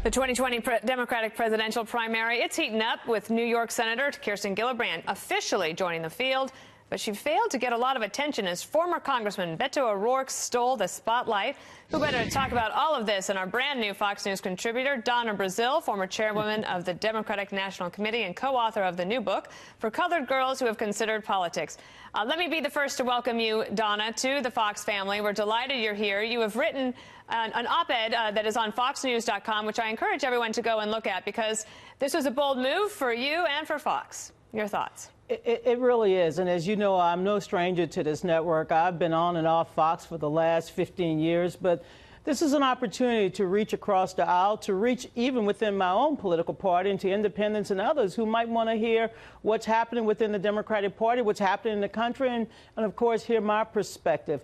The 2020 Democratic presidential primary, it's heating up with New York Senator Kirsten Gillibrand officially joining the field. But she failed to get a lot of attention as former Congressman Beto O'Rourke stole the spotlight. Who better to talk about all of this than our brand new Fox News contributor, Donna Brazile, former chairwoman of the Democratic National Committee and co-author of the new book, For Colored Girls Who Have Considered Politics. Let me be the first to welcome you, Donna, to the Fox family. We're delighted you're here. You have written an op-ed that is on foxnews.com, which I encourage everyone to go and look at, because this was a bold move for you and for Fox. Your thoughts? It really is. And as you know, I'm no stranger to this network. I've been on and off Fox for the last 15 years. But this is an opportunity to reach across the aisle, to reach even within my own political party and to independents and others who might want to hear what's happening within the Democratic Party, what's happening in the country, and of course, hear my perspective.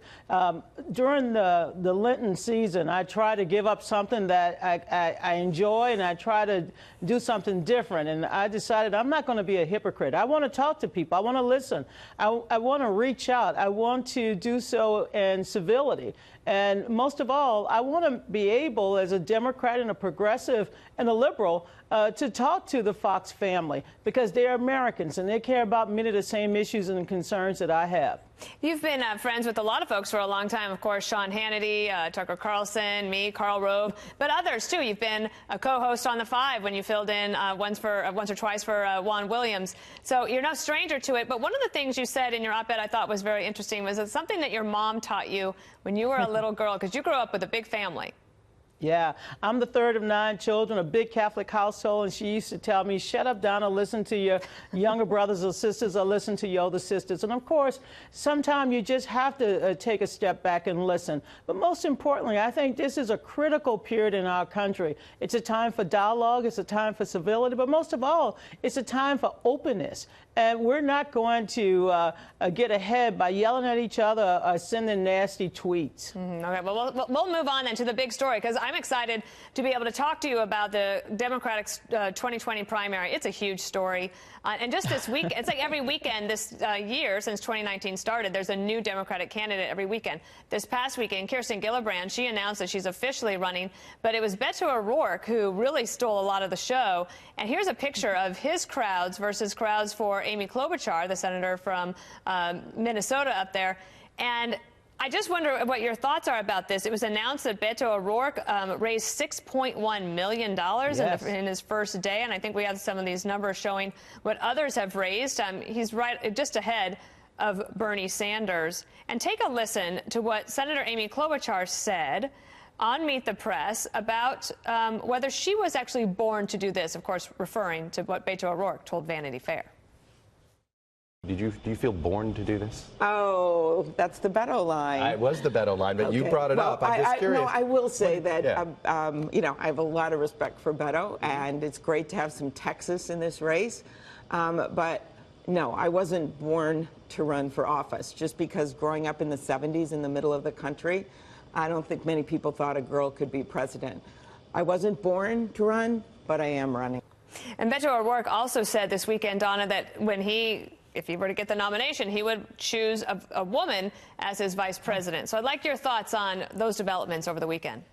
During the Lenten season, I try to give up something that I enjoy, and I try to do something different. And I decided I'm not going to be a hypocrite. I want to talk to people. I want to listen. I want to reach out. I want to do so in civility. And most of all, I want to be able, as a Democrat and a progressive and a liberal, to talk to the Fox family, because they are Americans and they care about many of the same issues and concerns that I have. You've been friends with a lot of folks for a long time, of course, Sean Hannity, Tucker Carlson, me, Karl Rove, but others too. You've been a co-host on The Five when you filled in once or twice for Juan Williams. So you're no stranger to it. But one of the things you said in your op-ed I thought was very interesting was that something that your mom taught you when you were a little girl, because you grew up with a big family. Yeah, I'm the third of 9 children, a big Catholic household, and she used to tell me, shut up, Donna, listen to your younger brothers or sisters, or listen to your older sisters. And of course, sometimes you just have to take a step back and listen. But most importantly, I think this is a critical period in our country. It's a time for dialogue, it's a time for civility, but most of all, it's a time for openness. And we're not going to get ahead by yelling at each other or sending nasty tweets. Okay, well, we'll move on then to the big story, because I'm excited to be able to talk to you about the Democratic 2020 primary. It's a huge story. And just this week, it's like every weekend this year since 2019 started, there's a new Democratic candidate every weekend. This past weekend, Kirsten Gillibrand, she announced that she's officially running, but it was Beto O'Rourke who really stole a lot of the show. And here's a picture of his crowds versus crowds for Amy Klobuchar, the senator from Minnesota up there. And I just wonder what your thoughts are about this. It was announced that Beto O'Rourke raised $6.1 million yes. in his first day, and I think we have some of these numbers showing what others have raised. He's right just ahead of Bernie Sanders. And take a listen to what Senator Amy Klobuchar said on Meet the Press about whether she was actually born to do this, of course, referring to what Beto O'Rourke told Vanity Fair. Do you feel born to do this? Oh, that's the Beto line. It was the Beto line, but okay. You brought it up. I'm just curious. No, I will say that, yeah. you know, I have a lot of respect for Beto, and it's great to have some Texas in this race. But no, I wasn't born to run for office, just because growing up in the 70s in the middle of the country, I don't think many people thought a girl could be president. I wasn't born to run, but I am running. And Beto O'Rourke also said this weekend, Donna, that if he were to get the nomination, he would choose a woman as his vice president. So I'd like your thoughts on those developments over the weekend.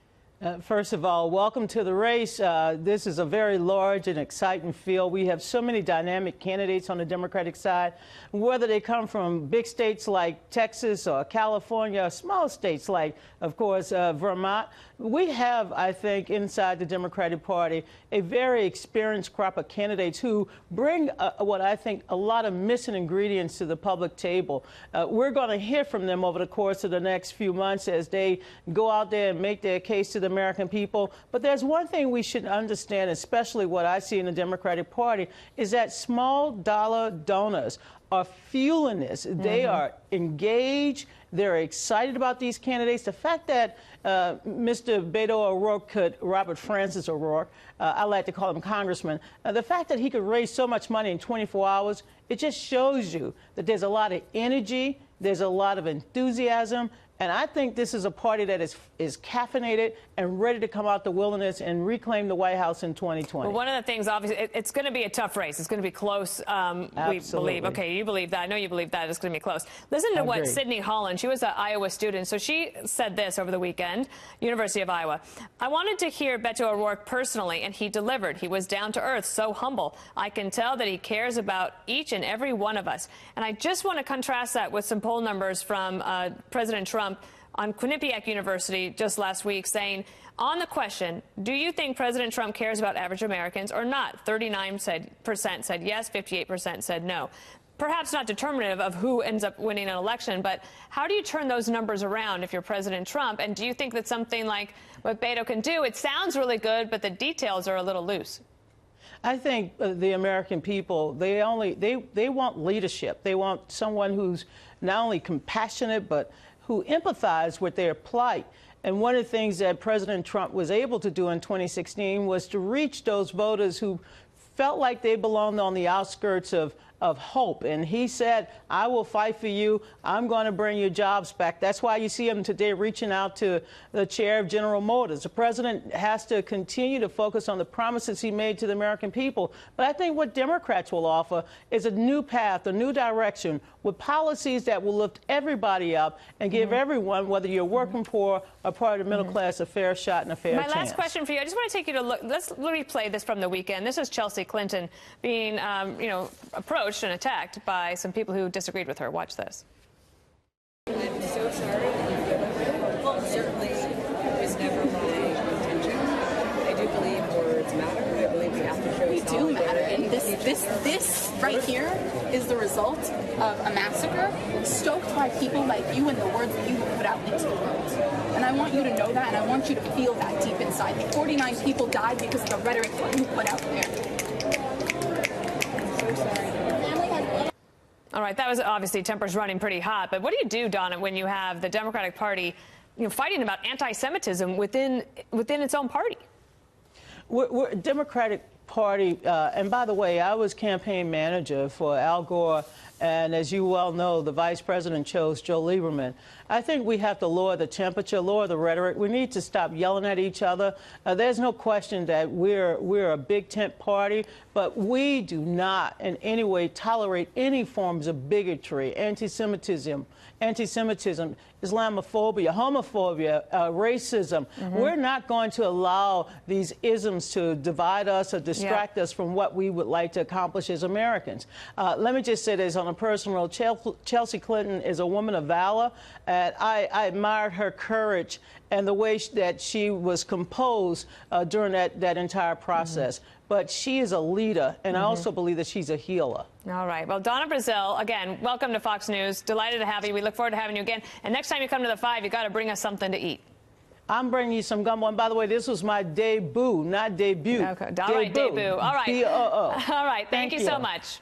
First of all, welcome to the race. This is a very large and exciting field. We have so many dynamic candidates on the Democratic side, whether they come from big states like Texas or California, or small states like, of course, Vermont. We have, I think, inside the Democratic Party, a very experienced crop of candidates who bring what I think a lot of missing ingredients to the public table. We're going to hear from them over the course of the next few months as they go out there and make their case to the American people. But there's one thing we should understand, especially what I see in the Democratic Party, is that small dollar donors are fueling this. They are engaged. They're excited about these candidates. The fact that Mr. Beto O'Rourke Robert Francis O'Rourke, I like to call him Congressman, the fact that he could raise so much money in 24 hours, it just shows you that there's a lot of energy, there's a lot of enthusiasm, And I think this is a party that is caffeinated and ready to come out the wilderness and reclaim the White House in 2020. Well, one of the things, obviously, it's going to be a tough race. It's going to be close, we believe. Okay, you believe that. I know you believe that. It's going to be close. Listen to what Sydney Holland, she was an Iowa student, so she said this over the weekend, University of Iowa. I wanted to hear Beto O'Rourke personally, and he delivered. He was down to earth, so humble. I can tell that he cares about each and every one of us. And I just want to contrast that with some poll numbers from President Trump on Quinnipiac University just last week, saying, on the question, do you think President Trump cares about average Americans or not? 39% said yes, 58% said no. Perhaps not determinative of who ends up winning an election, but how do you turn those numbers around if you're President Trump? And do you think that something like what Beto can do, it sounds really good, but the details are a little loose? I think the American people, they want leadership. They want someone who's not only compassionate, but who empathize with their plight. And one of the things that President Trump was able to do in 2016 was to reach those voters who felt like they belonged on the outskirts of hope. And he said, I will fight for you. I'm going to bring your jobs back. That's why you see him today reaching out to the chair of General Motors. The president has to continue to focus on the promises he made to the American people. But I think what Democrats will offer is a new path, a new direction with policies that will lift everybody up and give everyone, whether you're working poor or part of the middle class, a fair shot and a fair chance. My last question for you, I just want to take you to look. Let's replay this from the weekend. This is Chelsea Clinton being, approached and attacked by some people who disagreed with her. Watch this. I'm so sorry that you've given her. Well, certainly it was never my intention. I do believe words matter. I believe we have to show they do matter. And this right here is the result of a massacre stoked by people like you and the words that you will put out into the world. And I want you to know that, and I want you to feel that deep inside. The 49 people died because of the rhetoric that you put out there. I'm so sorry. All right, that was obviously tempers running pretty hot. But what do you do, Donna, when you have the Democratic Party, fighting about anti-Semitism within its own party? We're a Democratic Party, and by the way, I was campaign manager for Al Gore, and as you well know, the vice president chose Joe Lieberman. I think we have to lower the temperature, lower the rhetoric. We need to stop yelling at each other. There's no question that we're a big tent party, but we do not in any way tolerate any forms of bigotry, anti-Semitism, Islamophobia, homophobia, racism. We're not going to allow these isms to divide us or distract us from what we would like to accomplish as Americans. Let me just say this on a personal note. Chelsea Clinton is a woman of valor, and I admired her courage and the way that she was composed during that entire process. But she is a leader, and I also believe that she's a healer. All right. Well, Donna Brazile, again, welcome to Fox News. Delighted to have you. We look forward to having you again. And next time you come to the 5, you got to bring us something to eat. I'm bringing you some gumbo. And by the way, this was my debut, not debut. Okay. All right, debut. All right. B-O-O. All right. Thank you so much.